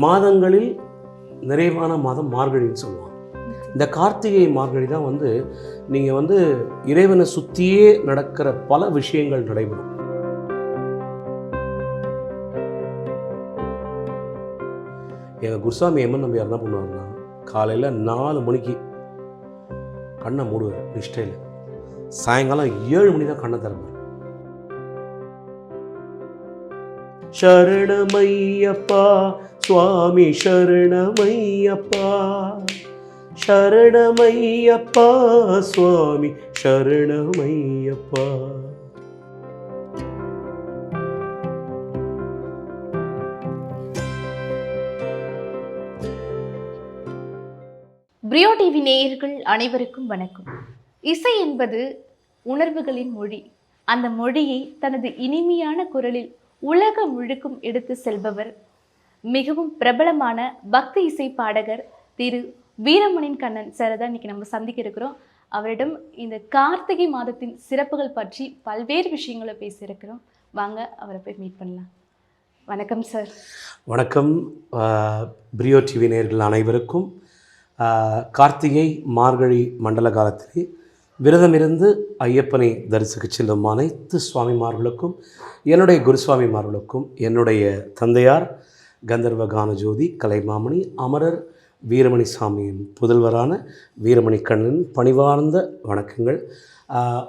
மாதங்களில் நிறைவான மாதம் மார்கழின்னு சொல்லுவாங்க. இந்த கார்த்திகை மார்கழி தான் வந்து நீங்கள் வந்து இறைவனை சுற்றியே நடக்கிற பல விஷயங்கள் நடைபெறும். எங்கள் குருசாமி எம்என் நம்பியார் என்ன பண்ணுவாருன்னா, காலையில் 4 மணிக்கு கண்ணை மூடுவார் நிஷ்டையில், சாயங்காலம் 7 மணி தான் கண்ணை திறப்பார். சரணமையப்பா சுவாமி சரணமையப்பா, சரணமையப்பா சுவாமி சரணமையப்பா. பிரியோ டிவி நேயர்கள் அனைவருக்கும் வணக்கம். இசை என்பது உணர்வுகளின் மொழி. அந்த மொழியை தனது இனிமையான குரலில் உலகம் முழுக்கும் எடுத்து செல்பவர் மிகவும் பிரபலமான பக்தி இசை பாடகர் திரு வீரமணி கண்ணன் சார் தான் இன்னைக்கு நம்ம சந்திக்க இருக்கிறோம். அவரிடம் இந்த கார்த்திகை மாதத்தின் சிறப்புகள் பற்றி பல்வேறு விஷயங்களை பேசியிருக்கிறோம். வாங்க அவரை போய் மீட் பண்ணலாம். வணக்கம் சார். வணக்கம். பிரியோ டிவி நேயர்கள் அனைவருக்கும் கார்த்திகை மார்கழி மண்டல காலத்திலே விரதமிருந்து ஐயப்பனை தரிசிக்க செல்லும் அனைத்து சுவாமிமார்களுக்கும், என்னுடைய குருசுவாமிமார்களுக்கும், என்னுடைய தந்தையார் கந்தர்வ கானஜோதி கலைமாமணி அமரர் வீரமணி சாமியின் புதல்வரான வீரமணி கண்ணன் பணிவார்ந்த வணக்கங்கள்.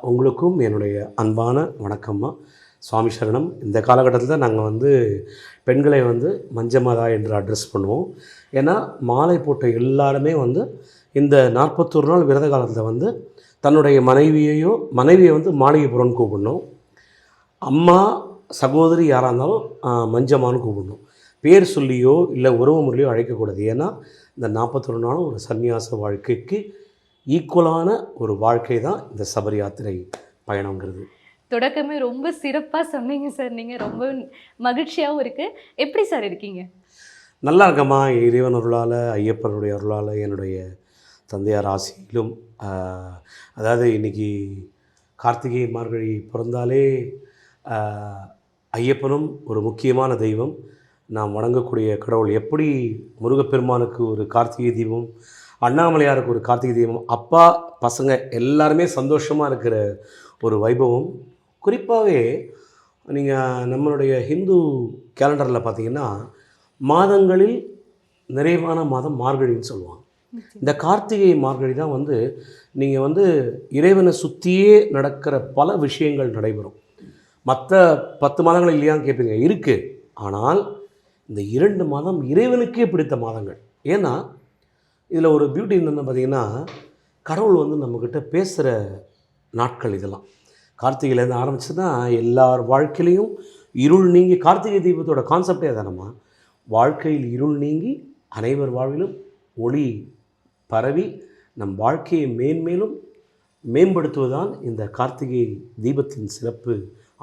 உங்களுக்கும் என்னுடைய அன்பான வணக்கம்மா. சுவாமி சரணம். இந்த காலகட்டத்தில் தான் நாங்கள் வந்து பெண்களை வந்து மஞ்சமாதா என்று அட்ரஸ் பண்ணுவோம். ஏன்னா மாலை போட்ட எல்லாருமே வந்து இந்த 41 நாள் விரத காலத்தில் வந்து தன்னுடைய மனைவியை வந்து மாளிகைப்புறம்னு கூப்பிடணும். அம்மா சகோதரி யாராக இருந்தாலும் மஞ்சமானு கூப்பிடணும். பேர் சொல்லியோ இல்லை உறவு முறையோ அழைக்கக்கூடாது. ஏன்னா இந்த 41 நாளும் ஒரு சன்னியாச வாழ்க்கைக்கு ஈக்குவலான ஒரு வாழ்க்கை தான் இந்த சபரி யாத்திரை பயணங்கிறது. தொடக்கமே ரொம்ப சிறப்பாக சொன்னீங்க சார். நீங்கள் ரொம்ப மகிழ்ச்சியாகவும் இருக்குது. எப்படி சார் இருக்கீங்க? நல்லா இருக்கம்மா. இறைவன் அருளால், ஐயப்பனுடைய அருளால், என்னுடைய தந்தையார் ஆசியிலும், அதாவது இன்றைக்கி கார்த்திகை மார்கழி பிறந்தாலே ஐயப்பனும் ஒரு முக்கியமான தெய்வம். நாம் வணங்கக்கூடிய கடவுள். எப்படி முருகப்பெருமானுக்கு ஒரு கார்த்திகை தீபம், அண்ணாமலையாருக்கு ஒரு கார்த்திகை தீபம், அப்பா பசங்க எல்லாருமே சந்தோஷமாக இருக்கிற ஒரு வைபவம். குறிப்பாகவே நீங்கள் நம்மளுடைய ஹிந்து கேலண்டரில் பார்த்திங்கன்னா மாதங்களில் நிறைவான மாதம் மார்கழின்னு சொல்லுவாங்க. இந்த கார்த்திகை மார்கழி தான் வந்து நீங்கள் வந்து இறைவனை சுற்றியே நடக்கிற பல விஷயங்கள் நடைபெறும். மற்ற 10 மாதங்கள் இல்லையான்னு கேட்பீங்க. இருக்குது. ஆனால் இந்த 2 மாதம் இறைவனுக்கே பிடித்த மாதங்கள். ஏன்னா இதில் ஒரு பியூட்டி என்னென்னு பார்த்தீங்கன்னா, கடவுள் வந்து நம்மக்கிட்ட பேசுகிற நாட்கள் இதெல்லாம். கார்த்திகையிலேருந்து ஆரம்பிச்சுன்னா எல்லார் வாழ்க்கையிலையும் இருள் நீங்கி, கார்த்திகை தீபத்தோட கான்செப்டே தானம்மா, வாழ்க்கையில் இருள் நீங்கி அனைவர் வாழ்விலும் ஒளி பரவி நம் வாழ்க்கையை மேன்மேலும் மேம்படுத்துவதுதான் இந்த கார்த்திகை தீபத்தின் சிறப்பு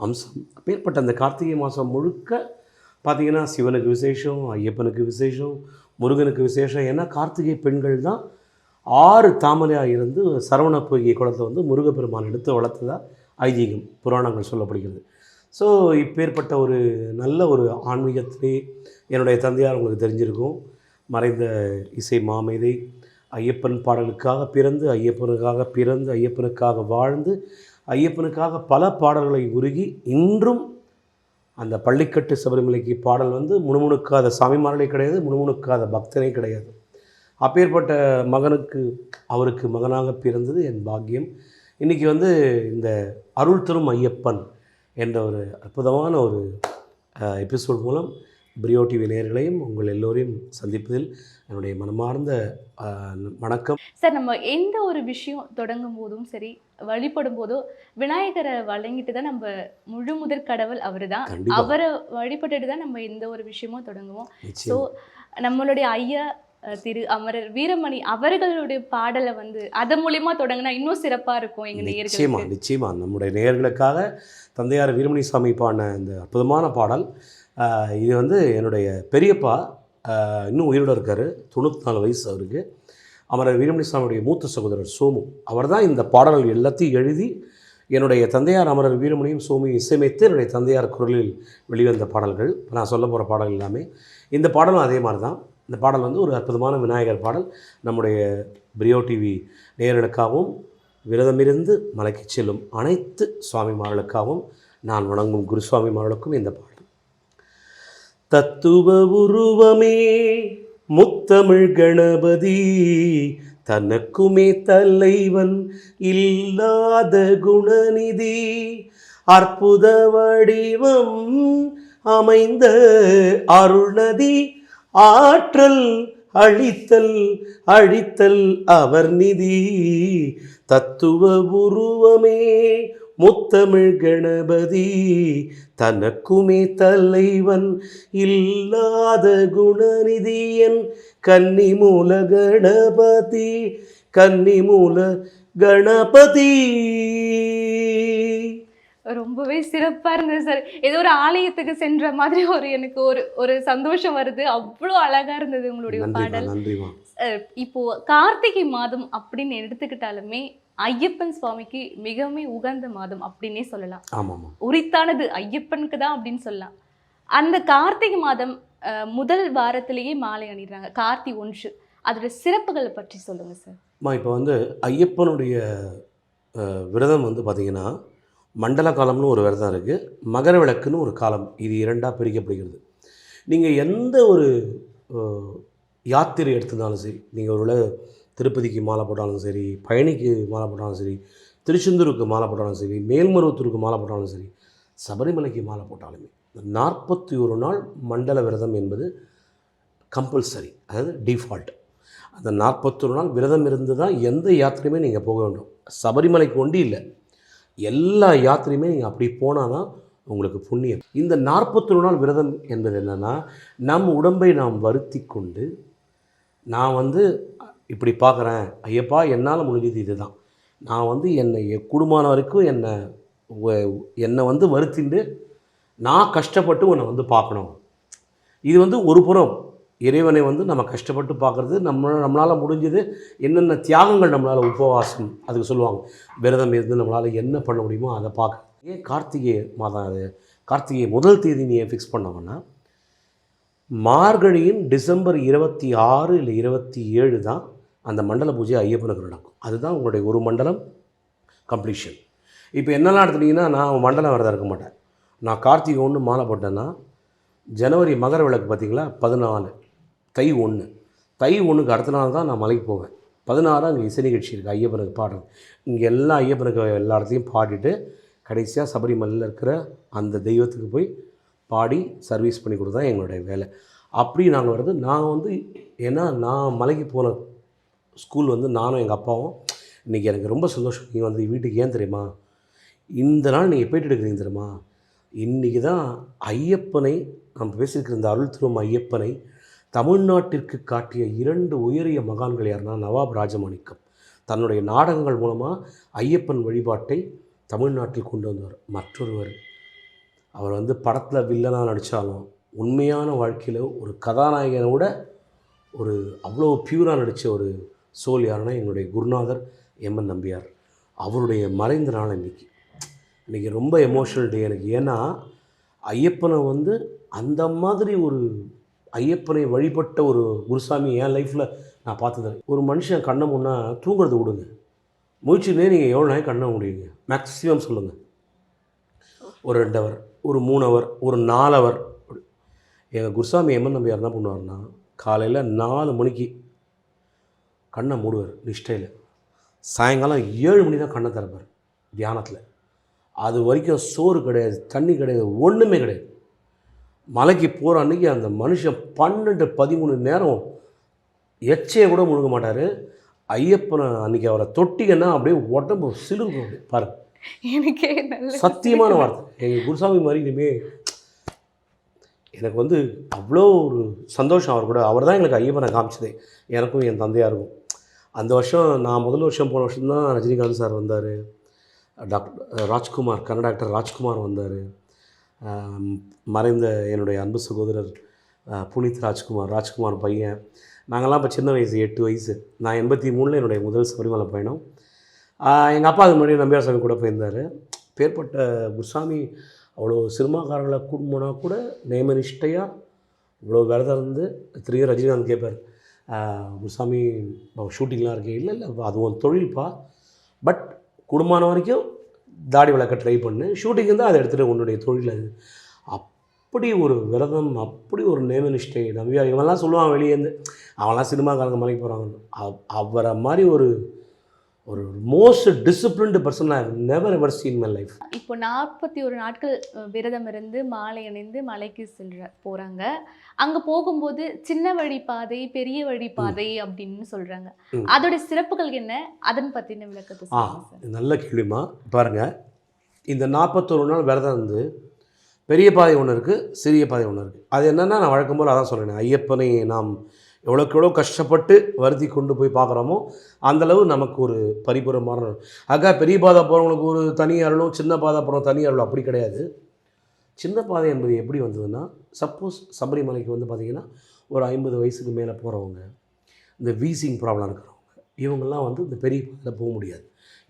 அம்சம். அப்பேற்பட்ட அந்த கார்த்திகை மாதம் முழுக்க பார்த்திங்கன்னா சிவனுக்கு விசேஷம், ஐயப்பனுக்கு விசேஷம், முருகனுக்கு விசேஷம். ஏன்னா கார்த்திகை பெண்கள் தான் 6 தாமரையாக இருந்து சரவண பொய்கை குளத்தை வந்து முருகப்பெருமான் எடுத்து வளர்த்ததா ஐதீகம், புராணங்கள் சொல்லப்படுகிறது. ஸோ இப்பேற்பட்ட ஒரு நல்ல ஒரு ஆன்மீகத்திலே என்னுடைய தந்தையார் உங்களுக்கு தெரிஞ்சிருக்கும். மறைந்த இசை மாமேதை, ஐயப்பன் பாடலுக்காக பிறந்து, ஐயப்பனுக்காக வாழ்ந்து, ஐயப்பனுக்காக பல பாடல்களை உருகி இன்றும் அந்த பள்ளிக்கட்டு சபரிமலைக்கு பாடல் வந்து முணுமுணுக்காத சாமிமார்களே கிடையாது, முணுமுணுக்காத பக்தனே கிடையாது. அப்பேற்பட்ட மகனுக்கு அவருக்கு மகனாக பிறந்தது என் பாக்கியம். இன்றைக்கி வந்து இந்த அருள் தரும் ஐயப்பன் என்ற ஒரு அற்புதமான ஒரு எபிசோட் மூலம் பிரியோ டிவி நேயர்களையும் உங்கள் எல்லோரையும் சந்திப்பதில் என்னுடைய மனமார்ந்த வணக்கம். சார், நம்ம எந்த ஒரு விஷயம் தொடங்கும் போதும் சரி, வழிபடும் போதோ விநாயகரை வழங்கிட்டு தான் நம்ம முழு முதற் கடவுள் அவர் தான். அவரை வழிபட்டுட்டு தான் நம்ம எந்த ஒரு விஷயமும் தொடங்குவோம். ஸோ நம்மளுடைய ஐயா திரு அமரர் வீரமணி அவர்களுடைய பாடலை வந்து அதன் மூலியமா தொடங்கினா இன்னும் சிறப்பாக இருக்கும் எங்கள் நேயர்களுக்கு. நிச்சயமா நம்முடைய நேயர்களுக்காக தந்தையார் வீரமணி சாமி பாடின இந்த அற்புதமான பாடல். இது வந்து என்னுடைய பெரியப்பா இன்னும் உயிரோடு இருக்கார், 94 வயசு அவருக்கு. அமரர் வீரமணி சாமியுடைய மூத்த சகோதரர் சோமு அவர் தான் இந்த பாடல்கள் எல்லாத்தையும் எழுதி என்னுடைய தந்தையார் அமரர் வீரமணியும் சோமியும் இசையமைத்து என்னுடைய தந்தையார் குரலில் வெளிவந்த பாடல்கள். நான் சொல்ல போகிற பாடல் எல்லாமே இந்த பாடலும் அதே மாதிரி தான். இந்த பாடல் வந்து ஒரு அற்புதமான விநாயகர் பாடல். நம்முடைய பிரியோ டிவி நேயர்களுக்காகவும், விரதமிருந்து மலைக்கு செல்லும் அனைத்து சுவாமிமார்களுக்காகவும், நான் வணங்கும் குருசுவாமிமார்களுக்கும் இந்த பாடல். தத்துவ உருவமே முத்தமிழ் கணபதி, தனக்குமே தலைவன் இல்லாத குணநிதி, அற்புத வடிவம் அமைந்த அருள்நதி, ஆற்றல் அழித்தல் அழித்தல் அவர் நிதி. தத்துவ உருவமே முத்தமிழ் கணபதி, தனக்குமே தலைவன் இல்லாத குணநிதி, என் கன்னிமூல கணபதி, கன்னிமூல கணபதி. ரொம்பவே சிறப்பா இருந்தது சார். ஏதோ ஒரு ஆலயத்துக்கு சென்ற மாதிரி எனக்கு ஒரு ஒரு சந்தோஷம் வருது. அவ்வளோ அழகா இருந்தது உங்களுடைய பாடல். நன்றிமா. இப்போ கார்த்திகை மாதம் அப்படின்னு எடுத்துக்கிட்டாலுமே ஐயப்பன் சுவாமிக்கு மிகவும் உகந்த மாதம் அப்படின்னே சொல்லலாம். ஆமாம், உரித்தானது ஐயப்பனுக்கு தான் அப்படின்னு சொல்லலாம். அந்த கார்த்திகை மாதம் முதல் வாரத்திலேயே மாலை அணிடுறாங்க, கார்த்தி 1. அதோட சிறப்புகளை பற்றி சொல்லுங்க சார். இப்போ வந்து ஐயப்பனுடைய விரதம் வந்து பார்த்திங்கன்னா, மண்டல காலம்னு ஒரு விரதம் இருக்குது, மகர விளக்குன்னு ஒரு காலம். இது 2ஆக பிரிக்கப்படுகிறது. நீங்கள் எந்த ஒரு யாத்திரை எடுத்திருந்தாலும் சரி, நீங்கள் ஒரு திருப்பதிக்கு மாலை போட்டாலும் சரி, பழனிக்கு மாலை போட்டாலும் சரி, திருச்செந்தூருக்கு மாலை போட்டாலும் சரி, மேல்மருவத்தூருக்கு மாலை போட்டாலும் சரி, சபரிமலைக்கு மாலை போட்டாலுமே 41 நாள் மண்டல விரதம் என்பது கம்பல்சரி, அதாவது டிஃபால்ட். அந்த 41 நாள் விரதம் இருந்து தான் எந்த யாத்திரையுமே நீங்கள் போக வேண்டும். சபரிமலைக்கு ஒண்டி இல்லை, எல்லா யாத்திரையுமே நீங்கள் அப்படி போனால் தான் உங்களுக்கு புண்ணியம். இந்த 41 நாள் விரதம் என்பது என்னென்னா, நம் உடம்பை நாம் வருத்தி கொண்டு, நான் வந்து இப்படி பார்க்குறேன் ஐயப்பா, என்னால் முடிஞ்சது இது தான், நான் வந்து என்னை குடும்பமான வரைக்கும் என்னை வந்து வருத்திண்டு நான் கஷ்டப்பட்டு உன்னை வந்து பார்க்கணும். இது வந்து ஒரு புறம் இறைவனை வந்து நம்ம கஷ்டப்பட்டு பார்க்குறது, நம்மளால் முடிஞ்சது என்னென்ன தியாகங்கள், நம்மளால் உபவாசம், அதுக்கு சொல்லுவாங்க விரதம் இருந்து நம்மளால் என்ன பண்ண முடியுமோ அதை பார்க்க. ஏன் கார்த்திகை மாதம், அது கார்த்திகை முதல் தேதி நீ ஏன் ஃபிக்ஸ் பண்ணோம்னா, மார்கழியின் டிசம்பர் 26 இல்லை 27 தான் அந்த மண்டல பூஜை ஐயப்பனுக்கு நடக்கும். அதுதான் உங்களுடைய ஒரு மண்டலம் கம்ப்ளீஷன். இப்போ என்னெல்லாம் எடுத்துட்டிங்கன்னா, நான் மண்டலம் விரதம் இருக்க மாட்டேன். நான் கார்த்திகை 1 மாலை போட்டேன்னா, ஜனவரி மகர விளக்கு பார்த்திங்களா 14, தை 1, தை 1க்கு அடுத்த நாள் தான் நான் மலைக்கு போவேன். 16 அங்கே இசை நிகழ்ச்சி இருக்குது, ஐயப்பனுக்கு பாடுறது. இங்கே எல்லா ஐயப்பனுக்கு எல்லா இடத்தையும் பாடிட்டு கடைசியாக சபரிமலையில் இருக்கிற அந்த தெய்வத்துக்கு போய் பாடி சர்வீஸ் பண்ணி கொடுத்தா எங்களுடைய வேலை. அப்படி நாங்கள் வருது. நான் வந்து ஏன்னா நான் மலைக்கு போன ஸ்கூல் வந்து நானும் எங்கள் அப்பாவும், இன்றைக்கி எனக்கு ரொம்ப சந்தோஷம், நீங்கள் வந்து வீட்டுக்கு ஏன் தெரியுமா, இந்த நாள் நீங்கள் போய்ட்டு எடுக்கிறீங்க தெரியுமா, இன்றைக்கி தான் ஐயப்பனை, நம்ம பேசியிருக்கிற இந்த அருள் திரும்ப ஐயப்பனை தமிழ்நாட்டிற்கு காட்டிய 2 உயரிய மகான்கள் யாருன்னா, நவாப் ராஜமாணிக்கம் தன்னுடைய நாடகங்கள் மூலமாக ஐயப்பன் வழிபாட்டை தமிழ்நாட்டில் கொண்டு வந்தவர். மற்றொருவர், அவர் வந்து படத்தில் வில்லனாக நடித்தாலும் உண்மையான வாழ்க்கையில் ஒரு கதாநாயகனை விட ஒரு அவ்வளோ பியூராக நடித்த ஒரு சோல் யாருன்னா எங்களுடைய குருநாதர் எம்என் நம்பியார். அவருடைய மறைந்த நாள் இன்றைக்கி ரொம்ப எமோஷனல் டே எனக்கு. ஏன்னா ஐயப்பனை வந்து அந்த மாதிரி ஒரு ஐயப்பனை வழிபட்ட ஒரு குருசாமி என் லைஃப்பில் நான் பார்த்தது. ஒரு மனுஷன் கண்ணை முன்னா தூங்குறது விடுங்க, முயற்சினே நீங்கள் எவ்வளோ நாள் கண்ணை முடியுங்க, மேக்ஸிமம் சொல்லுங்கள், ஒரு 2 ஹவர், ஒரு 3 ஹவர், ஒரு 4 ஹவர். எங்கள் குருசாமி எம்என் நம்பியார் என்ன பண்ணுவார்னா, காலையில் 4 மணிக்கு கண்ணை மூடுவார் நிஷ்டையில், சாயங்காலம் 7 மணி தான் கண்ணை திறப்பார் தியானத்தில். அது வரைக்கும் சோறு கிடையாது, தண்ணி கிடையாது, ஒன்றுமே கிடையாது. மலைக்கு போகிற அன்றைக்கி அந்த மனுஷன் 12-13 நேரம் எச்சையை கூட முழுங்க மாட்டார். ஐயப்பனை அன்றைக்கி அவரை தொட்டிங்கன்னா அப்படியே உடம்பு சிலுக்கும். அப்படி பாருங்கள், எனக்கே சத்தியமான வார்த்தை. எங்கள் குருசாமி மாதிரி இனிமேல் எனக்கு வந்து அவ்வளோ ஒரு சந்தோஷம் அவர் கூட. அவர் தான் எங்களுக்கு ஐயப்பனை காமிச்சதே, எனக்கும் என் தந்தையாருக்கும். அந்த வருஷம் நான் முதல் வருஷம் போன வருஷம்தான் ரஜினிகாந்த் சார் வந்தார், டாக்டர் ராஜ்குமார், கன்னட ஆக்டர் ராஜ்குமார் வந்தார், மறைந்த என்னுடைய அன்பு சகோதரர் புனித் ராஜ்குமார் பையன். நாங்கள்லாம் இப்போ சின்ன வயசு, 8 வயசு. நான் 83 என்னுடைய முதல் சபரிமலை பயணம். எங்கள் அப்பா அது முன்னாடி நம்பியார் சாமி கூட போயிருந்தார். பேர்பட்ட குருசாமி அவ்வளோ சினிமாக்காரர்களை கூட்டு போனால் கூட நேமனிஷ்டையாக இவ்வளோ விரதம் இருந்து திரும்ப ரஜினிகாந்த் கேட்பார், குருசாமி ஷூட்டிங்லாம் இருக்கே, இல்லை இல்லை அது உன் தொழில்ப்பா, பட் குடும்பமான வரைக்கும் தாடி வளர்க்க ட்ரை பண்ணு, ஷூட்டிங் இருந்தால் அதை எடுத்துகிட்டு உன்னுடைய தொழில் அது. அப்படி ஒரு விரதம், அப்படி ஒரு நேமனிஷ்டை நம்பியார். இவங்கெல்லாம் சொல்லுவான் வெளியேருந்து, அவங்களாம் சினிமாக்காரங்க மலைக்கு போகிறாங்க. அவரை மாதிரி ஒரு ஒரு most disciplined person I never ever seen my life. இப்போ 41 நாட்கள் விரதம் இருந்து மாலை அணிந்து மலைக்கு போகிறாங்க. அங்கே போகும்போது சின்ன வழி பாதை, பெரிய வழி பாதை அப்படின்னு சொல்கிறாங்க. அதோட சிறப்புகள் என்ன, அதன் பற்றின விளக்கத்தை சொல்லுங்க சார். நல்ல கேள்விமா. பாருங்கள், இந்த 41 நாள் விரதம் வந்து பெரிய பாதை ஒன்று இருக்குது, சிறிய பாதை ஒன்று இருக்குது. அது என்னென்னா, நான் வழக்கம் போல் அதான் சொல்கிறேன், ஐயப்பனை நாம் எவ்வளோக்கு எவ்வளோ கஷ்டப்பட்டு வருத்தி கொண்டு போய் பார்க்குறோமோ அந்தளவு நமக்கு ஒரு பரிபூரமான. ஆக பெரிய பாதை போகிறவங்களுக்கு ஒரு தனி அருளும், சின்ன பாதை போகிறவங்க தனி அருளும் அப்படி கிடையாது. சின்ன பாதை என்பது எப்படி வந்ததுன்னா, சப்போஸ் சபரிமலைக்கு வந்து பார்த்திங்கன்னா ஒரு 50 வயசுக்கு மேலே போகிறவங்க, இந்த வீசிங் ப்ராப்ளம் இருக்கிறவங்க, இவங்கெல்லாம் வந்து இந்த பெரிய பாதையில் போக முடியாது.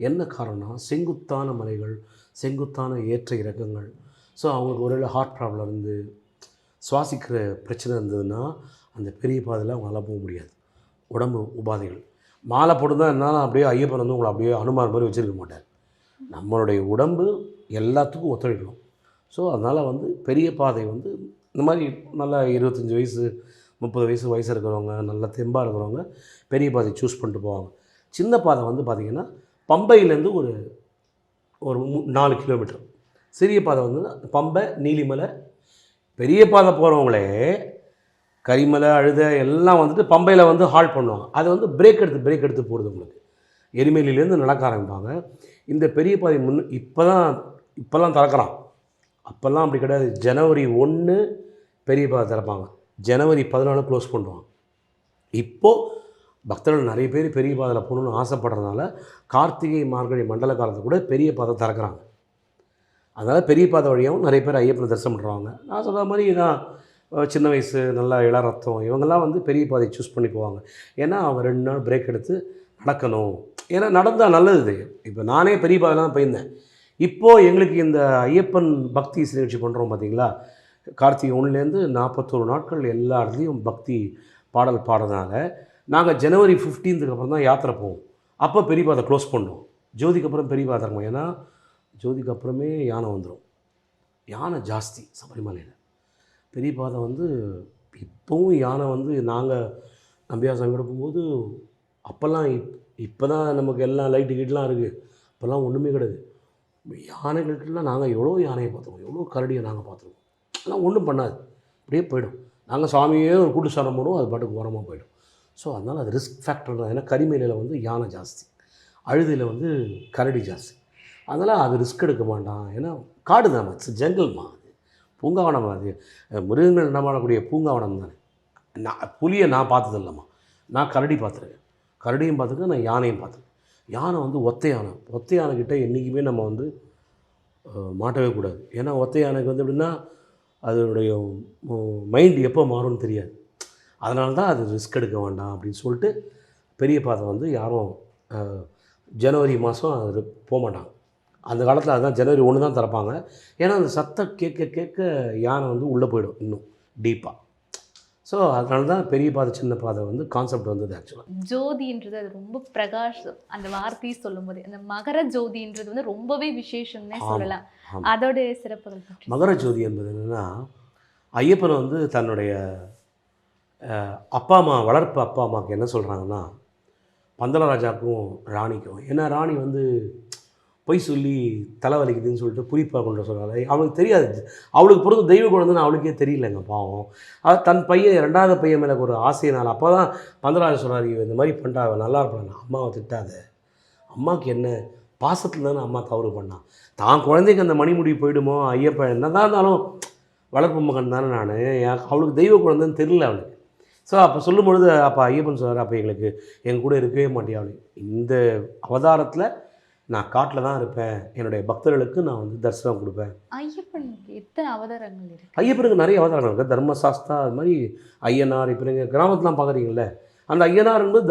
என்ன காரணம்னா, செங்குத்தான மலைகள், செங்குத்தான ஏற்ற இறக்கங்கள். ஸோ அவங்களுக்கு ஒரு ஹார்ட் ப்ராப்ளம் இருந்து சுவாசிக்கிற பிரச்சனை இருந்ததுன்னா அந்த பெரிய பாதையில் அவங்களால போக முடியாது. உடம்பு உபாதைகள் மாலை போட்டு தான் என்னால் அப்படியே ஐயப்பன் வந்து உங்களை அப்படியே அனுமார் மாதிரி வச்சுருக்க மாட்டார். நம்மளுடைய உடம்பு எல்லாத்துக்கும் ஒத்துழைக்கணும். ஸோ அதனால் வந்து பெரிய பாதை வந்து இந்த மாதிரி நல்லா 25 வயசு 30 வயசு இருக்கிறவங்க, நல்லா தெம்பாக இருக்கிறவங்க பெரிய பாதை சூஸ் பண்ணிட்டு போவாங்க. சின்ன பாதை வந்து பார்த்திங்கன்னா பம்பையிலேருந்து ஒரு 4 கிலோமீட்டர். சிறிய பாதை வந்து பம்பை, நீலிமலை. பெரிய பாதை போகிறவங்களே கரிமலை, அழுத எல்லாம் வந்துட்டு பம்பையில் வந்து ஹால்ட் பண்ணுவாங்க. அது வந்து பிரேக் எடுத்து போடுது. உங்களுக்கு எரிமேலிலேருந்து நடக்க ஆரம்பிப்பாங்க. இந்த பெரிய பாதை இப்போல்லாம் திறக்கிறான். அப்போல்லாம் அப்படி கிடையாது. ஜனவரி 1 பெரிய பாதை திறப்பாங்க, ஜனவரி 14 க்ளோஸ் பண்ணுவாங்க. இப்போது பக்தர்கள் நிறைய பேர் பெரிய பாதையில் போகணுன்னு ஆசைப்படுறதுனால கார்த்திகை மார்கழி மண்டல காலத்தை கூட பெரிய பாதை திறக்கிறாங்க. அதனால் பெரிய பாதை வழியாகவும் நிறைய பேர் ஐயப்பனை தரிசனம் பண்ணுறாங்க. நான் சொல்கிற மாதிரி நான் சின்ன வயசு நல்லா இளரத்தம் இவங்கெல்லாம் வந்து பெரிய பாதையை சூஸ் பண்ணி போவாங்க. ஏன்னா அவங்க 2 நாள் பிரேக் எடுத்து நடக்கணும். ஏன்னா நடந்தால் நல்லது. இப்போ நானே பெரிய பாதையில் தான் போயிருந்தேன். இப்போது எங்களுக்கு இந்த ஐயப்பன் பக்தி இசை நிகழ்ச்சி பண்ணுறோம் பார்த்தீங்களா, கார்த்திகை 1லேருந்து 41 நாட்கள் எல்லா இடத்துலையும் பக்தி பாடல் பாடுறதுனால நாங்கள் ஜனவரி 15க்கு அப்புறம் தான் யாத்திரை போவோம். அப்போ பெரிய பாதை க்ளோஸ் பண்ணுவோம். ஜோதிக்கு அப்புறம் பெரிய பாதை இருக்கும். ஏன்னா ஜோதிக்கு அப்புறமே யானை வந்துடும். யானை ஜாஸ்தி சபரிமலையில். பெரிய பாதை வந்து இப்போவும் யானை வந்து நாங்கள் நம்பியார் சாமி போகும்போது அப்போல்லாம் இப்போ தான் நமக்கு எல்லாம் லைட்டு கீட்டெலாம் இருக்குது. அப்போல்லாம் ஒன்றுமே கிடையாது. யானைகளுக்கெல்லாம் நாங்கள் எவ்வளோ யானையை பார்த்துருக்கோம், எவ்வளோ கரடியை நாங்கள் பார்த்துருக்கோம். ஆனால் ஒன்றும் பண்ணாது, அப்படியே போயிடும். நாங்கள் சாமியே ஒரு கூட்டு சாரம் போடுவோம், அது பாட்டுக்கு ஓரமாக போயிடும். ஸோ அதனால் அது ரிஸ்க் ஃபேக்டர் தான். ஏன்னா கரிமலையில் வந்து யானை ஜாஸ்தி, அழுதையில் வந்து கரடி ஜாஸ்தி. அதனால் அது ரிஸ்க் எடுக்க மாட்டான். ஏன்னா காடு தான், ஜங்கல்மா, அது பூங்காவனம். அது மிருகங்கள் நடமாடக்கூடிய பூங்காவனம் தானே. புலியை நான் பார்த்தது இல்லைம்மா, நான் கரடி பார்த்துருக்கேன். கரடியும் பார்த்துருக்கேன், நான் யானையும் பார்த்துருக்கேன். யானை வந்து ஒத்தை யானைக்கிட்ட என்றைக்குமே நம்ம வந்து மாட்டவே கூடாது. ஏன்னா ஒத்தை யானைக்கு வந்து எப்படின்னா அதனுடைய மைண்ட் எப்போ மாறும்னு தெரியாது. அதனால தான் அது ரிஸ்க் எடுக்க வேண்டாம் அப்படின்னு சொல்லிட்டு பெரிய பாதை வந்து யாரும் ஜனவரி மாதம் அது போக மாட்டாங்க. அந்த காலத்தில் அதுதான் ஜனவரி 1 தான் திறப்பாங்க. ஏன்னா அந்த சத்தம் கேட்க யானை வந்து உள்ளே போயிடும் இன்னும் டீப்பாக. ஸோ அதனால தான் பெரிய பாதை சின்ன பாதை வந்து கான்செப்ட் வந்தது. ஆக்சுவலாக ஜோதின்றது அது ரொம்ப பிரகாஷம். அந்த வார்த்தையை சொல்லும்போது அந்த மகர ஜோதின்றது வந்து ரொம்பவே விசேஷம்னே சொல்லலாம். அதோட சிறப்புகள். மகர ஜோதி என்பது என்னென்னா, ஐயப்பனை வந்து தன்னுடைய வளர்ப்பு அப்பா அம்மாவுக்கு என்ன சொல்கிறாங்கன்னா, பந்தளராஜாவுக்கும் ராணிக்கும். ஏன்னா ராணி வந்து பொய் சொல்லி தலைவலிக்குதுன்னு சொல்லிட்டு புளிப்பாக கொண்டு சொல்கிறாள். அவளுக்கு தெரியாது, அவளுக்கு பிறந்த தெய்வ குழந்தைன்னு அவளுக்கே தெரியலங்க பாவம். அது தன் பையன் 2வது பையன் மேலே ஒரு ஆசையினால் அப்போ தான் பந்தளராஜா சொல்கிறார், இந்த மாதிரி பண்ணிட்டா நல்லா இருப்பாங்க, அம்மாவை திட்டாத, அம்மாவுக்கு என்ன பாசத்தில் தானே அம்மா தவறு பண்ணான், தான் குழந்தைக்கு அந்த மணிமுடி போயிடுமோ, ஐயப்பன் என்ன தான் இருந்தாலும் வளர்ப்பு மகன் தானே நான், அவளுக்கு தெய்வ குழந்தைன்னு தெரியல அவளுக்கு. ஸோ அப்போ சொல்லும்பொழுது அப்போ ஐயப்பன் சொல்கிறார், அப்போ எங்களுக்கு என் கூட இருக்கவே மாட்டேன் அவளுக்கு, இந்த அவதாரத்தில் நான் காட்டில் தான் இருப்பேன், என்னுடைய பக்தர்களுக்கு நான் வந்து தரிசனம் கொடுப்பேன். ஐயப்பனுக்கு எத்தனை அவதாரங்கள் இருக்குது? ஐயப்பனுக்கு நிறைய அவதாரங்கள் இருக்குது. தர்மசாஸ்தா, அது மாதிரி ஐயனார். இப்போ நீங்கள் கிராமத்துலாம் பார்க்குறீங்கள, அந்த ஐயனார் என்பது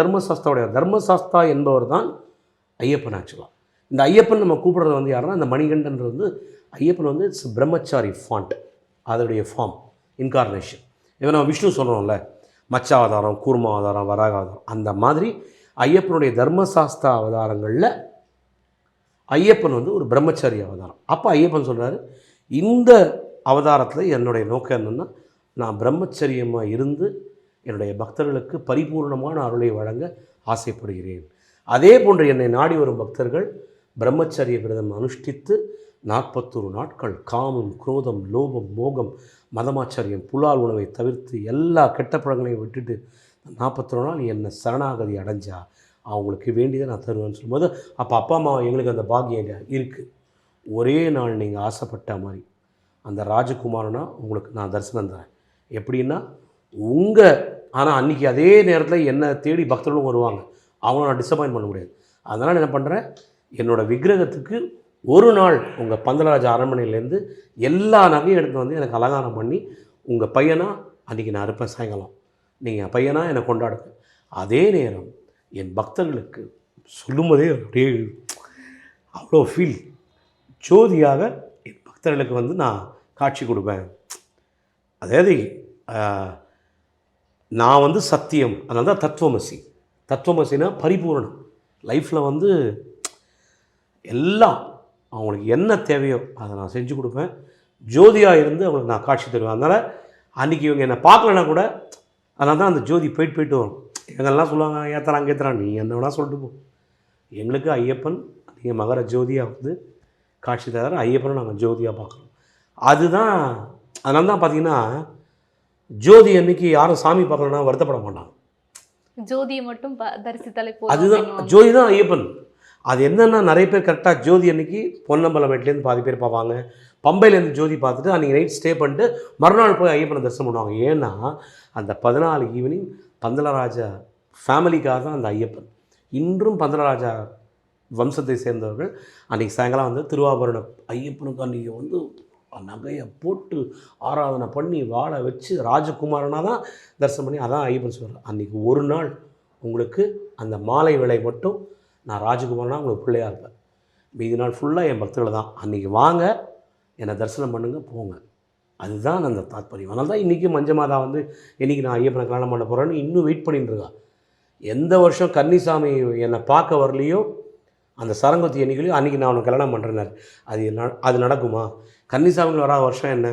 தர்மசாஸ்தா என்பவர் தான் ஐயப்பன். ஆக்சுவலாக இந்த ஐயப்பன் நம்ம கூப்பிட்றது வந்து யாருன்னா, இந்த மணிகண்டன்றது வந்து ஐயப்பன் வந்து இட்ஸ் பிரம்மச்சாரி ஃபாண்ட், அதோடைய ஃபார்ம் இன்கார்னேஷன். இவன் நம்ம விஷ்ணு சொல்கிறோம்ல, மச்ச அவதாரம், கூர்ம அவதாரம், வராக அவதாரம், அந்த மாதிரி ஐயப்பனுடைய தர்மசாஸ்திர அவதாரங்களில் ஐயப்பன் வந்து ஒரு பிரம்மச்சாரி அவதாரம். அப்போ ஐயப்பன் சொல்கிறாரு, இந்த அவதாரத்தில் என்னுடைய நோக்கம் என்னென்னா, நான் பிரம்மச்சரியமாக இருந்து என்னுடைய பக்தர்களுக்கு பரிபூர்ணமான அருளை வழங்க ஆசைப்படுகிறேன். அதே போன்று என்னை நாடி வரும் பக்தர்கள் பிரம்மச்சரிய விரதம் அனுஷ்டித்து 41 நாட்கள் காமம், குரோதம், லோபம், மோகம், மதமாச்சரியம், புலால் உணவை தவிர்த்து எல்லா கெட்ட பழங்களையும் விட்டுட்டு 41 நாள் என்னை சரணாகதி அடைஞ்சா அவங்களுக்கு வேண்டியதை நான் தருவேன்னு சொல்லும்போது, அப்போ அப்பா அம்மா எங்களுக்கு அந்த பாக்கியம் இருக்குது. ஒரே நாள் நீங்கள் ஆசைப்பட்ட மாதிரி அந்த ராஜகுமாரனா உங்களுக்கு நான் தரிசனம் தரேன். எப்படின்னா ஆனால் அன்றைக்கி அதே நேரத்தில் என்னை தேடி பக்தர்களும் வருவாங்க, அவங்கள நான் டிசப்பாயின்ட் பண்ண முடியாது. அதனால் என்ன பண்ணுறேன், என்னோடய விக்கிரகத்துக்கு ஒரு நாள் உங்கள் பந்தலராஜ அரண்மனையிலேருந்து எல்லா நகையும் எடுத்து வந்து எனக்கு அலங்காரம் பண்ணி உங்கள் பையனாக அன்றைக்கி நான் இருப்பேன். சாயங்காலம் நீங்கள் பையனாக என்னை கொண்டாடுங்க. அதே நேரம் என் பக்தர்களுக்கு சொல்லும்போதே அப்படியே அவ்வளோ ஃபீல், ஜோதியாக என் பக்தர்களுக்கு வந்து நான் காட்சி கொடுப்பேன். அதாவது நான் வந்து சத்தியம், அதனால தான் தத்துவமசி. தத்துவமசினா பரிபூரணம். லைஃப்பில் வந்து எல்லாம் அவங்களுக்கு என்ன தேவையோ அதை நான் செஞ்சு கொடுப்பேன். ஜோதியாக இருந்து அவங்களுக்கு நான் காட்சி தருவேன். அதனால் அன்றைக்கி இவங்க என்னை பார்க்கலன்னா கூட, அதனால தான் அந்த ஜோதி போயிட்டு வரும். எங்கெல்லாம் சொல்லுவாங்க, ஏற்றுறாங்க ஏற்றுறான், நீ என்ன வேணால் சொல்லிட்டு போ, எங்களுக்கு ஐயப்பன் நீங்கள் மகர ஜோதியாக வந்து காட்சி தர, ஐயப்பனை நாங்கள் ஜோதியாக பார்க்குறோம். அதுதான். அதனால தான் பார்த்தீங்கன்னா ஜோதி அன்னைக்கு யாரும் சாமி பார்க்கலன்னா வருத்தப்பட மாட்டாங்க. ஜோதியை மட்டும் தரிசித்தாலே போதும். அதுதான் ஜோதி தான் ஐயப்பன். அது என்னென்னா, நிறைய பேர் கரெக்டாக ஜோதி அன்னைக்கு பொன்னம்பலமேட்லேருந்து பாதி பேர் பார்ப்பாங்க, பம்பையிலேருந்து ஜோதி பார்த்துட்டு அன்றைக்கி நைட் ஸ்டே பண்ணிட்டு மறுநாள் போய் ஐயப்பனை தரிசனம் பண்ணுவாங்க. ஏன்னா அந்த 14 ஈவினிங் பந்தலராஜா ஃபேமிலிக்காக தான் அந்த ஐயப்பன். இன்றும் பந்தலராஜா வம்சத்தை சேர்ந்தவர்கள் அன்றைக்கி சாயங்காலம் வந்து திருவாபரணம் ஐயப்பனுக்கு அன்றைக்கி வந்து நகையை போட்டு ஆராதனை பண்ணி வாழை வச்சு ராஜகுமாரனாக தான் தரிசனம் பண்ணி, அதான் ஐயப்பன் சொல்கிறார், அன்றைக்கி ஒரு நாள் உங்களுக்கு அந்த மாலை வேளை மட்டும் நான் ராஜகுமாரனாக உங்களுக்கு பிள்ளையாக இருப்பேன், மீதி நாள் ஃபுல்லாக என் பக்தர்கள் தான், அன்றைக்கி வாங்க என்னை தரிசனம் பண்ணுங்க போங்க. அதுதான் அந்த தாத்பரியம். அதனால தான் இன்றைக்கி மஞ்சமாதா வந்து என்றைக்கு நான் ஐயப்பனை கல்யாணம் பண்ண போகிறேன்னு இன்னும் வெயிட் பண்ணிட்டுருக்கா. எந்த வருஷம் கன்னிசாமி என்னை பார்க்க வரலையோ, அந்த சரங்கத்தி எண்ணிக்கையிலையும் அன்றைக்கி நான் அவனை கல்யாணம் பண்ணுறேன்னார். அது நடக்குமா? கன்னிசாமிகள் வராத வருஷம் என்ன,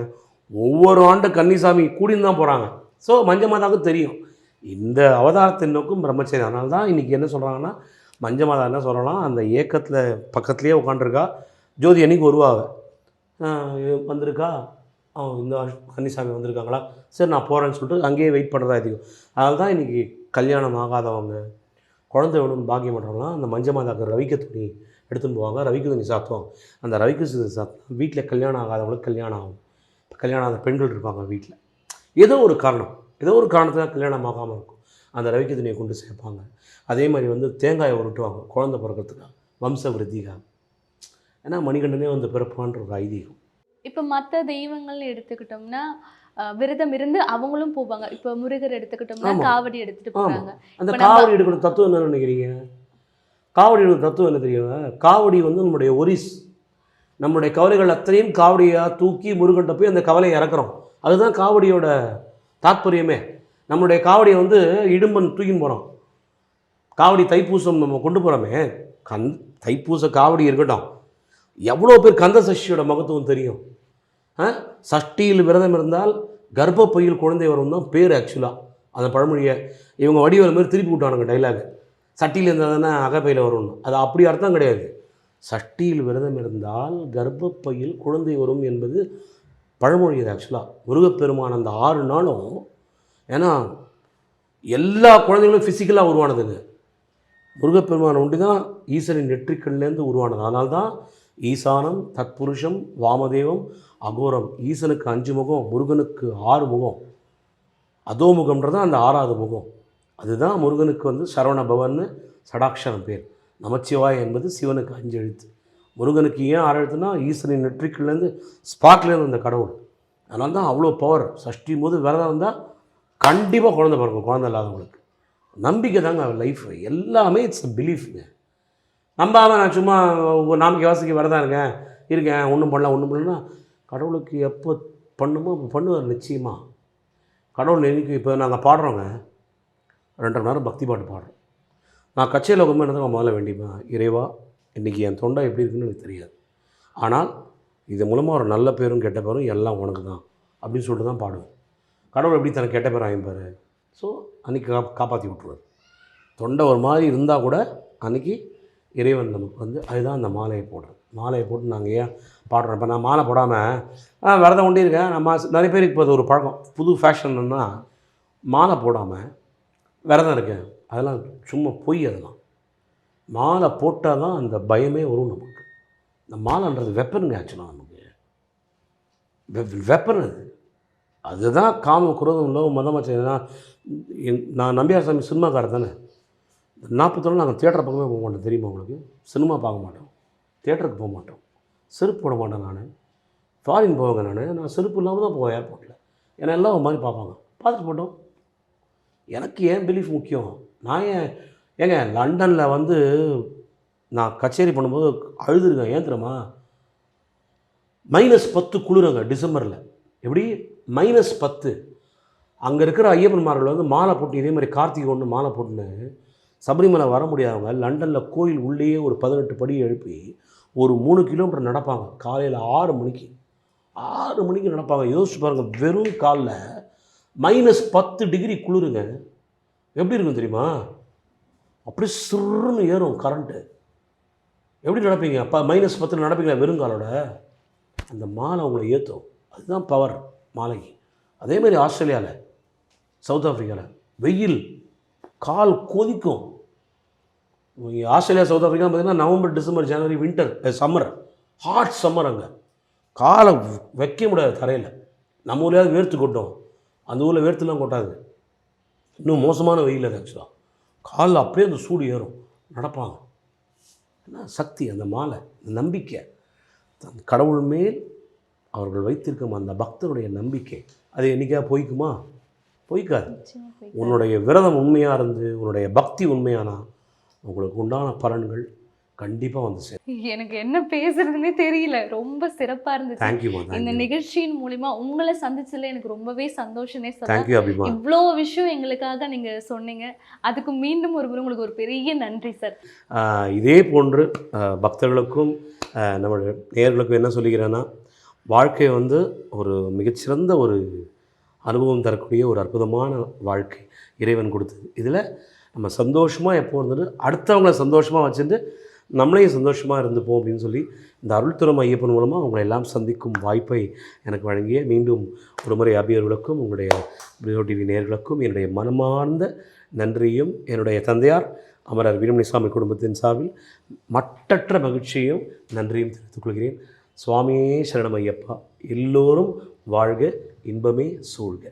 ஒவ்வொரு ஆண்டு கன்னிசாமி கூடின்னு தான் போகிறாங்க. ஸோ மஞ்சமாதாவுக்கு தெரியும் இந்த அவதாரத்தின் நோக்கும் பிரம்மச்சரியம். அதனால தான் இன்றைக்கி என்ன சொல்கிறாங்கன்னா, மஞ்சமாதா என்ன சொல்கிறோன்னா, அந்த ஏக்கத்தில் பக்கத்துலேயே உட்காண்டிருக்கா, ஜோதி அன்றைக்கி வருவாங்க, வந்திருக்கா, இந்த கன்னிசாமி வந்திருக்காங்களா, சரி நான் போகிறேன்னு சொல்லிட்டு அங்கேயே வெயிட் பண்ணுறதா அதிகம். அதனால தான் இன்றைக்கி கல்யாணம் ஆகாதவங்க, குழந்தை வேணும்னு பாக்கியம் பண்ணுறவங்களாம் அந்த மஞ்சமாதாக்கு ரவிக்க துணி எடுத்துன்னு போவாங்க, ரவிக்கு துணி சாத்துவாங்க. அந்த ரவிக்கு சாத்தம் வீட்டில் கல்யாணம் ஆகாதவங்களுக்கு கல்யாணம் ஆகும். கல்யாணம் ஆகாத பெண்கள் இருப்பாங்க வீட்டில், ஏதோ ஒரு காரணத்துக்காக கல்யாணம் ஆகாமல் இருக்கும், அந்த ரவிக்கு துணியை கொண்டு சேர்ப்பாங்க. அதே மாதிரி வந்து தேங்காயை உருட்டுவாங்க குழந்தை பிறக்கிறதுக்காக, வம்ச விருத்திக்காக. ஏன்னா மணிகண்டனே வந்து பிறப்பான்ற ஒரு ஐதீகம். இப்போ மற்ற தெய்வங்கள் எடுத்துக்கிட்டோம்னா விரதம் இருந்து அவங்களும் போவாங்க. இப்போ முருகர் எடுத்துக்கிட்டோம்னா காவடி எடுத்துகிட்டு போகிறாங்க. அந்த காவடி எடுக்கிற தத்துவம் என்ன நினைக்கிறீங்க? காவடி எடுக்கிற தத்துவம் என்ன தெரியுங்க? காவடி வந்து நம்முடைய ஒரிஸ், நம்முடைய கவலைகள் அத்தனையும் காவடியாக தூக்கி முருகன்ட்ட போய் அந்த கவலையை இறக்குறோம். அதுதான் காவடியோட தாத்பரியமே. நம்மளுடைய காவடியை வந்து இடும்பன் தூக்கின்னு போகிறோம். காவடி தைப்பூசம் நம்ம கொண்டு போகிறோமே, தைப்பூச காவடி இருக்கட்டும், எவ்வளோ பேர் கந்த சஷ்டியோட மகத்துவம் தெரியும்? சஷ்டியில் விரதம் இருந்தால் கர்ப்பப்பையில் குழந்தை வரும் தான் பேர். ஆக்சுவலாக அந்த பழமொழியை இவங்க வடிவல் மாதிரி திருப்பி விட்டானுங்க டைலாக். சட்டியில் இருந்தால் தானே அகப்பையில் வரும்னு, அது அப்படி அர்த்தம் கிடையாது. சஷ்டியில் விரதம் இருந்தால் கர்ப்பப்பையில் குழந்தை வரும் என்பது பழமொழி. அது ஆக்சுவலாக முருகப்பெருமான் அந்த 6 நாளும், ஏன்னா எல்லா குழந்தைகளும் ஃபிசிக்கலாக உருவானதுங்க. முருகப்பெருமான் ஒண்டி தான் ஈஸ்வரின் நெற்றிக்கண்லேருந்து உருவானது. அதனால தான் ஈசானம், தத்புருஷம், வாமதேவம், அகோரம். ஈசனுக்கு 5 முகம், முருகனுக்கு 6 முகம். அதோமுகம்ன்றது அந்த 6வது முகம். அதுதான் முருகனுக்கு வந்து சரவண பவன்னு சடாட்சரம் பேர். நமச்சிவாய் என்பது சிவனுக்கு 5 எழுத்து. முருகனுக்கு ஏன் 6 எழுத்துனா, ஈசனின் நெற்றிக்குள்ளேருந்து ஸ்பார்க்லேருந்து அந்த கடவுள். அதனால தான் அவ்வளோ பவர். சஷ்டி போது விரதம் இருந்தால் கண்டிப்பாக குழந்தை பிறக்கும். குழந்தை இல்லாதவங்களுக்கு நம்பிக்கை தாங்க லைஃப். எல்லாமே இட்ஸ் அ பிலீஃப்ங்க. நம்பாமல் நான் சும்மா நாளைக்கு வாசிக்கு விரதம் இருக்கேன் ஒன்றும் பண்ணலாம் கடவுளுக்கு எப்போ பண்ணுமோ அப்போ பண்ணுவார் நிச்சயமாக. கடவுள் நெருங்கி இப்போ நாங்கள் பாடுறோங்க, 2.5 மணி நேரம் பக்தி பாட்டு பாடுறோம். நான் கச்சேரியில் உட்காந்து என்ன தான் முதல்ல வேண்டிப்பேன், இறைவா இன்றைக்கி என் தொண்டை எப்படி இருக்குன்னு எனக்கு தெரியாது, ஆனால் இது மூலமாக ஒரு நல்ல பேரும் கெட்ட பேரும் எல்லாம் உனக்கு தான் அப்படின்னு சொல்லிட்டு தான் பாடுவேன். கடவுள் எப்படி தனக்கு கெட்ட பேர் ஆகிப்பார். ஸோ அன்றைக்கி காப்பாற்றி விட்ருவார். தொண்டை ஒரு மாதிரி இருந்தால் கூட அன்றைக்கி இறைவன் நமக்கு வந்து அதுதான் அந்த மாலையை போடுறேன். மாலையை போட்டு நாங்கள் ஏன் பாடுறோம். இப்போ நான் மாலை போடாமல் விரதம் கொண்டே இருக்கேன். நம்ம நிறைய பேருக்கு இப்போ அது ஒரு பழக்கம், புது ஃபேஷன்னா மாலை போடாமல் விரதம் இருக்கேன். அதெல்லாம் சும்மா பொய். அதெல்லாம் மாலை போட்டால் தான் அந்த பயமே வரும் நமக்கு. இந்த மாலைன்றது வெப்பனுங்க. ஆக்சுவலாக நமக்கு வெப்பன் அது. அதுதான் காம குரோதம் லோகம் மதமாச்சா. நான் நம்பியார் சாமி சினிமாக்காரர் தானே. 40 நாங்கள் தியேட்டர் பக்கமே போக மாட்டோம், தெரியுமா உங்களுக்கு? சினிமா பார்க்க மாட்டோம், தியேட்டருக்கு போக மாட்டோம், செருப்பு போட மாட்டேன். ஃபாரின் போவேங்க. நான் செருப்பு இல்லாமல் தான் போவேன் ஏர்போர்ட்டில். ஏன்னா எல்லாம் ஒரு மாதிரி பார்ப்பாங்க. பார்த்துட்டு போட்டோம். எனக்கு ஏன் பிலீஃப் முக்கியம். நான் ஏங்க லண்டனில் வந்து நான் கச்சேரி பண்ணும்போது அழுதுருக்கேன். ஏன் தெரியுமா? -10 குளிருங்க டிசம்பரில். எப்படி? -10. அங்கே இருக்கிற ஐயப்பன்மார்கள் வந்து மாலை போட்டு இதே மாதிரி கார்த்திகை ஒன்று மாலை போட்டுன்னு சபரிமலை வர முடியாதவங்க லண்டனில் கோயில் உள்ளேயே ஒரு 18 படி எழுப்பி ஒரு 3 கிலோமீட்டர் நடப்பாங்க. காலையில் 6 மணிக்கு நடப்பாங்க. யோசிச்சு பாருங்கள், வெறும் காலில் -10 டிகிரி குளிருங்க. எப்படி இருக்கும் தெரியுமா? அப்படி சிறுன்னு ஏறும் கரண்ட்டு. எப்படி நடப்பீங்க? அப்போ -10 நடப்பீங்களா வெறும் காலோட? அந்த மாலை உங்களை ஏற்றும். அதுதான் பவர் மாலைக்கு. அதேமாதிரி ஆஸ்திரேலியாவில், சவுத் ஆஃப்ரிக்காவில் வெயில் கால் கொதிக்கும். ஆஸ்திரேலியா சவுத் ஆஃப்ரிக்கா பார்த்திங்கன்னா நவம்பர் டிசம்பர் ஜனவரி வின்டர் சம்மர், ஹாட் சம்மர். அங்கே காலை வைக்க முடியாது தரையில். நம்ம ஊர்லேயாவது வேர்த்து கொட்டும், அந்த ஊரில் வேர்த்துலாம் கொட்டாது. இன்னும் மோசமான வெயில் அது. ஆக்சுவலாக காலில் அப்படியே அந்த சூடு ஏறும், நடப்பாங்க. என்ன சக்தி அந்த மாலை, நம்பிக்கை. கடவுள் மேல் அவர்கள் வைத்திருக்கும் அந்த பக்தருடைய நம்பிக்கை அது என்றைக்காக பொய்க்குமா? பொய்க்காது. உன்னுடைய விரதம் உண்மையாக இருந்து உன்னுடைய பக்தி உண்மையானா உங்களுக்கு உண்டான பலன்கள் கண்டிப்பாக வந்து சேரும். எனக்கு என்ன பேசுறதுன்னே தெரியல. ரொம்ப சிறப்பாக இருந்துச்சு. தேங்க்யூமா. இந்த நிகழ்ச்சியின் மூலிமா உங்களை சந்திச்சதுல எனக்கு ரொம்பவே சந்தோஷமே சொல்லலாம். தேங்க்யூ அபிமா. இவ்வளோ விஷயம் எங்களுக்காக நீங்கள் சொன்னீங்க. அதுக்கு மீண்டும் ஒரு முறை உங்களுக்கு ஒரு பெரிய நன்றி சார். இதே போன்று பக்தர்களுக்கும் நம்மளுடைய நேயர்களுக்கும் என்ன சொல்லிக்கிறேன்னா, வாழ்க்கை வந்து ஒரு மிகச்சிறந்த ஒரு அனுபவம் தரக்கூடிய ஒரு அற்புதமான வாழ்க்கை இறைவன் கொடுத்தது. இதில் நம்ம சந்தோஷமாக எப்போ இருந்துட்டு அடுத்தவங்களை சந்தோஷமாக வச்சுட்டு நம்மளையும் சந்தோஷமாக இருந்துப்போம் அப்படின்னு சொல்லி இந்த அருள்தரும் ஐயப்பன் மூலமாக அவங்களை எல்லாம் சந்திக்கும் வாய்ப்பை எனக்கு வழங்கிய மீண்டும் ஒரு முறை அபியர்களுக்கும் உங்களுடைய பிரியோ டிவி நேயர்களுக்கும் என்னுடைய மனமார்ந்த நன்றியும் என்னுடைய தந்தையார் அமரர் வீரமணிசாமி குடும்பத்தின் சார்பில் மட்டற்ற மகிழ்ச்சியும் நன்றியும் தெரிவித்துக் கொள்கிறேன். சுவாமியே சரணம் ஐயப்பா. எல்லோரும் வாழ்க, இன்பமே சூழ்க.